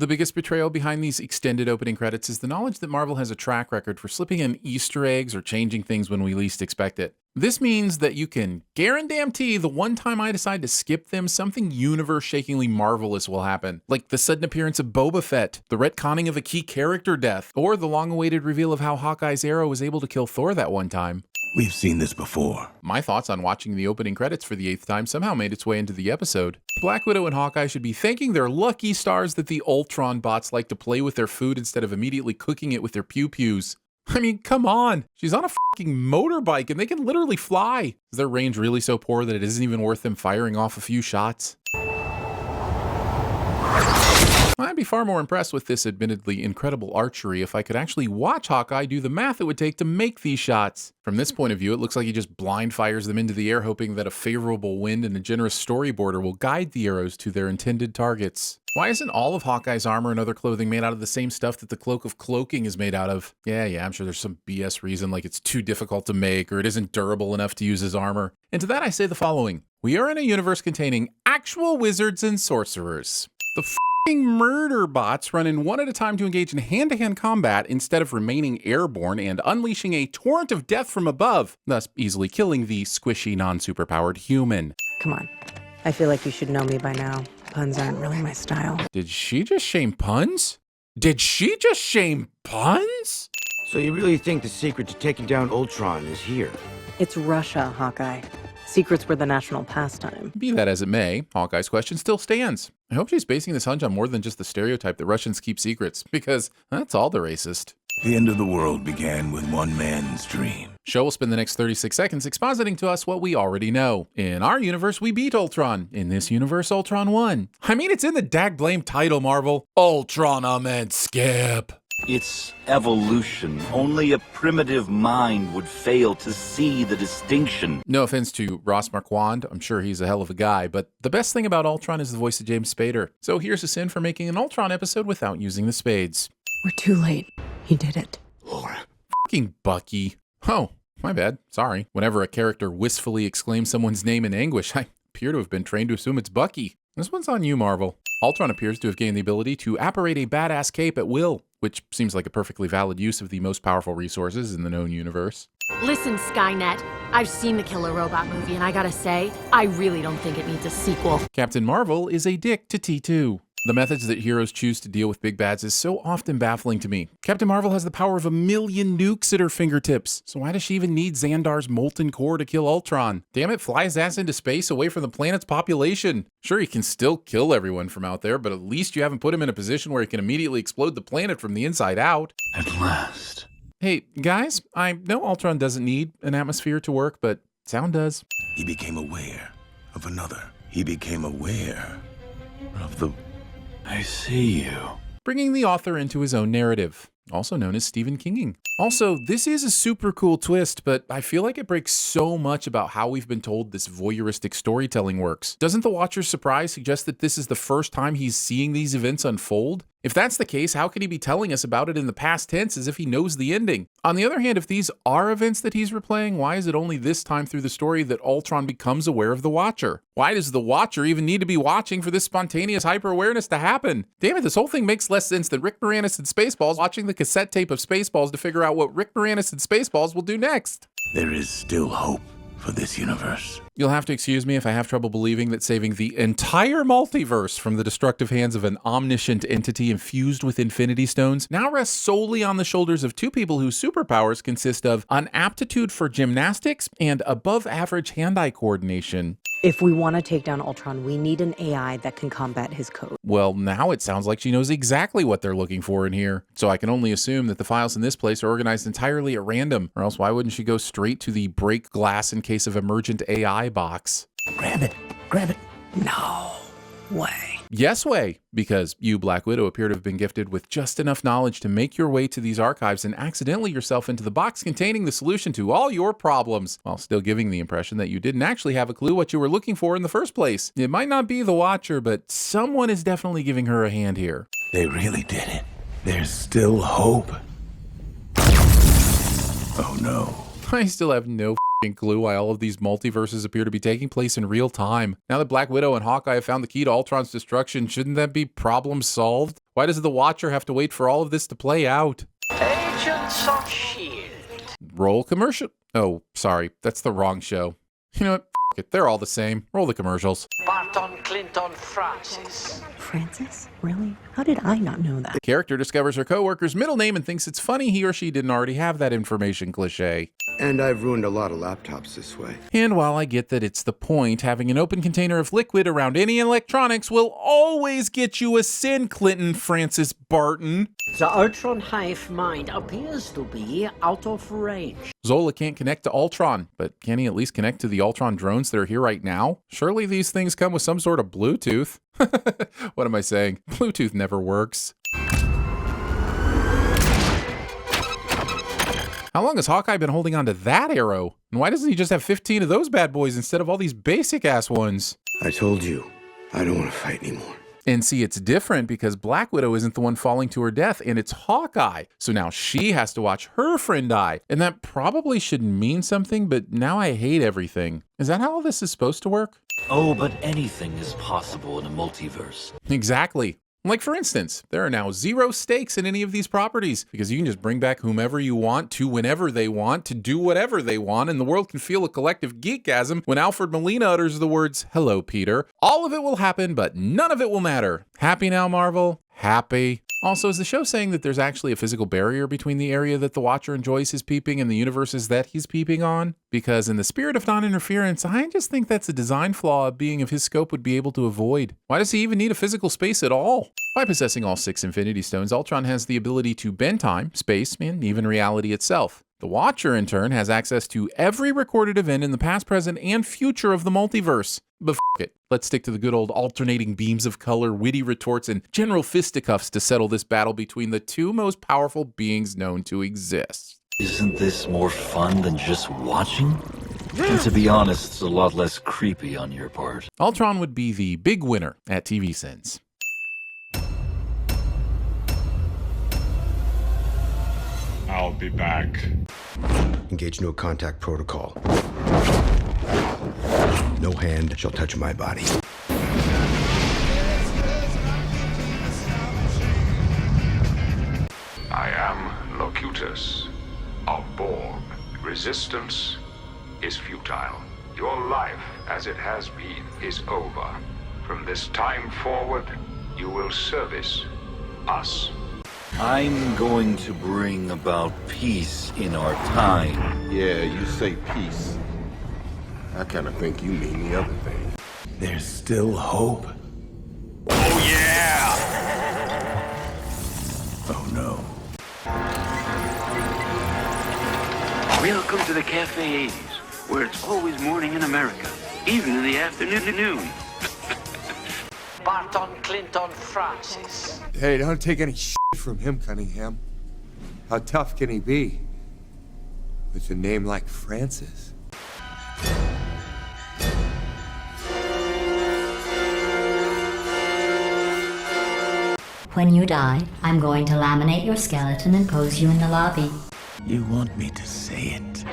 The biggest betrayal behind these extended opening credits is the knowledge that Marvel has a track record for slipping in Easter eggs or changing things when we least expect it. This means that you can guarantee the one time I decide to skip them, something universe-shakingly marvelous will happen. Like the sudden appearance of Boba Fett, the retconning of a key character death, or the long-awaited reveal of how Hawkeye's arrow was able to kill Thor that one time. We've seen this before. My thoughts on watching the opening credits for the 8th time somehow made its way into the episode. Black Widow and Hawkeye should be thanking their lucky stars that the Ultron bots like to play with their food instead of immediately cooking it with their pew-pews. I mean, come on. She's on a fucking motorbike and they can literally fly. Is their range really so poor that it isn't even worth them firing off a few shots? I'd be far more impressed with this admittedly incredible archery if I could actually watch Hawkeye do the math it would take to make these shots. From this point of view, it looks like he just blind fires them into the air, hoping that a favorable wind and a generous storyboarder will guide the arrows to their intended targets. Why isn't all of Hawkeye's armor and other clothing made out of the same stuff that the Cloak of Cloaking is made out of? Yeah, I'm sure there's some BS reason, like it's too difficult to make or it isn't durable enough to use as armor. And to that I say the following. We are in a universe containing actual wizards and sorcerers. The f***ing murder bots run in one at a time to engage in hand-to-hand combat instead of remaining airborne and unleashing a torrent of death from above, thus easily killing the squishy, non-superpowered human. Come on. I feel like you should know me by now. Puns aren't really my style. Did she just shame puns? Did she just shame puns? So you really think the secret to taking down Ultron is here? It's Russia, Hawkeye. Secrets were the national pastime. Be that as it may, Hawkeye's question still stands. I hope she's basing this hunch on more than just the stereotype that Russians keep secrets, because that's all the racist. The end of the world began with one man's dream. Show will spend the next 36 seconds expositing to us what we already know. In our universe, we beat Ultron. In this universe, Ultron won. I mean, it's in the dag-blame title, Marvel. Ultron, I meant skip. It's evolution. Only a primitive mind would fail to see the distinction. No offense to Ross Marquand, I'm sure he's a hell of a guy, but the best thing about Ultron is the voice of James Spader. So here's a sin for making an Ultron episode without using the spades. We're too late. He did it. Laura. Fucking Bucky. Oh, my bad. Sorry. Whenever a character wistfully exclaims someone's name in anguish, I appear to have been trained to assume it's Bucky. This one's on you, Marvel. Ultron appears to have gained the ability to apparate a badass cape at will, which seems like a perfectly valid use of the most powerful resources in the known universe. Listen, Skynet, I've seen the Killer Robot movie, and I gotta say, I really don't think it needs a sequel. Captain Marvel is a dick to T2. The methods that heroes choose to deal with big bads is so often baffling to me. Captain Marvel has the power of 1,000,000 nukes at her fingertips, so why does she even need Xandar's molten core to kill Ultron? Damn it, fly his ass into space away from the planet's population. Sure, he can still kill everyone from out there, but at least you haven't put him in a position where he can immediately explode the planet from the inside out. At last. Hey, guys, I know Ultron doesn't need an atmosphere to work, but sound does. He became aware of another. He became aware of the... I see you. Bringing the author into his own narrative, also known as Stephen Kinging. Also, this is a super cool twist, but I feel like it breaks so much about how we've been told this voyeuristic storytelling works. Doesn't the watcher's surprise suggest that this is the first time he's seeing these events unfold? If that's the case, how could he be telling us about it in the past tense as if he knows the ending? On the other hand, if these are events that he's replaying, why is it only this time through the story that Ultron becomes aware of the Watcher? Why does the Watcher even need to be watching for this spontaneous hyper-awareness to happen? Damn it, this whole thing makes less sense than Rick Moranis and Spaceballs watching the cassette tape of Spaceballs to figure out what Rick Moranis and Spaceballs will do next. There is still hope for this universe. You'll have to excuse me if I have trouble believing that saving the entire multiverse from the destructive hands of an omniscient entity infused with infinity stones now rests solely on the shoulders of two people whose superpowers consist of an aptitude for gymnastics and above average hand-eye coordination. If we want to take down Ultron, we need an AI that can combat his code. Well, now it sounds like she knows exactly what they're looking for in here. So I can only assume that the files in this place are organized entirely at random, or else why wouldn't she go straight to the break glass in case of emergent AI box? Grab it. Grab it. No way. Yes way, because you, Black Widow, appear to have been gifted with just enough knowledge to make your way to these archives and accidentally yourself into the box containing the solution to all your problems, while still giving the impression that you didn't actually have a clue what you were looking for in the first place. It might not be the Watcher, but someone is definitely giving her a hand here. They really did it. There's still hope. Oh no. I still have no clue why all of these multiverses appear to be taking place in real time. Now that Black Widow and Hawkeye have found the key to Ultron's destruction, shouldn't that be problem solved? Why does the Watcher have to wait for all of this to play out? Agents of S.H.I.E.L.D. Roll commercial. Oh, sorry. That's the wrong show. You know what? F it. They're all the same. Roll the commercials. Barton Clinton Francis. Francis? Really? How did I not know that? The character discovers her coworker's middle name and thinks it's funny he or she didn't already have that information cliché. And I've ruined a lot of laptops this way. And while I get that it's the point, having an open container of liquid around any electronics will always get you a sin, Clinton Francis Barton. The Ultron hive mind appears to be out of range. Zola can't connect to Ultron, but can he at least connect to the Ultron drones that are here right now? Surely these things come with some sort of Bluetooth. What am I saying? Bluetooth never works. How long has Hawkeye been holding on to that arrow? And why doesn't he just have 15 of those bad boys instead of all these basic-ass ones? I told you, I don't want to fight anymore. And see, it's different because Black Widow isn't the one falling to her death, and it's Hawkeye. So now she has to watch her friend die. And that probably should mean something, but now I hate everything. Is that how all this is supposed to work? Oh, but anything is possible in a multiverse. Exactly. Like, for instance, there are now 0 stakes in any of these properties because you can just bring back whomever you want to whenever they want to do whatever they want, and the world can feel a collective geekgasm when Alfred Molina utters the words, "Hello, Peter." All of it will happen, but none of it will matter. Happy now, Marvel? Happy. Also, is the show saying that there's actually a physical barrier between the area that the Watcher enjoys his peeping and the universes that he's peeping on? Because in the spirit of non-interference, I just think that's a design flaw a being of his scope would be able to avoid. Why does he even need a physical space at all? By possessing all 6 Infinity Stones, Ultron has the ability to bend time, space, and even reality itself. The Watcher, in turn, has access to every recorded event in the past, present, and future of the multiverse. But f it. Let's stick to the good old alternating beams of color, witty retorts, and general fisticuffs to settle this battle between the 2 most powerful beings known to exist. Isn't this more fun than just watching? And to be honest, it's a lot less creepy on your part. Ultron would be the big winner at TVSins. I'll be back. Engage no contact protocol. No hand shall touch my body. I am Locutus of Borg. Resistance is futile. Your life, as it has been, is over. From this time forward, you will service us. I'm going to bring about peace in our time. Yeah, you say peace. I kind of think you mean the other thing. There's still hope. Oh, yeah! Oh, no. Welcome to the Cafe 80s, where it's always morning in America, even in the afternoon. Barton Clinton Francis. Hey, don't take any shit from him, Cunningham. How tough can he be? With a name like Francis. When you die, I'm going to laminate your skeleton and pose you in the lobby. You want me to say it?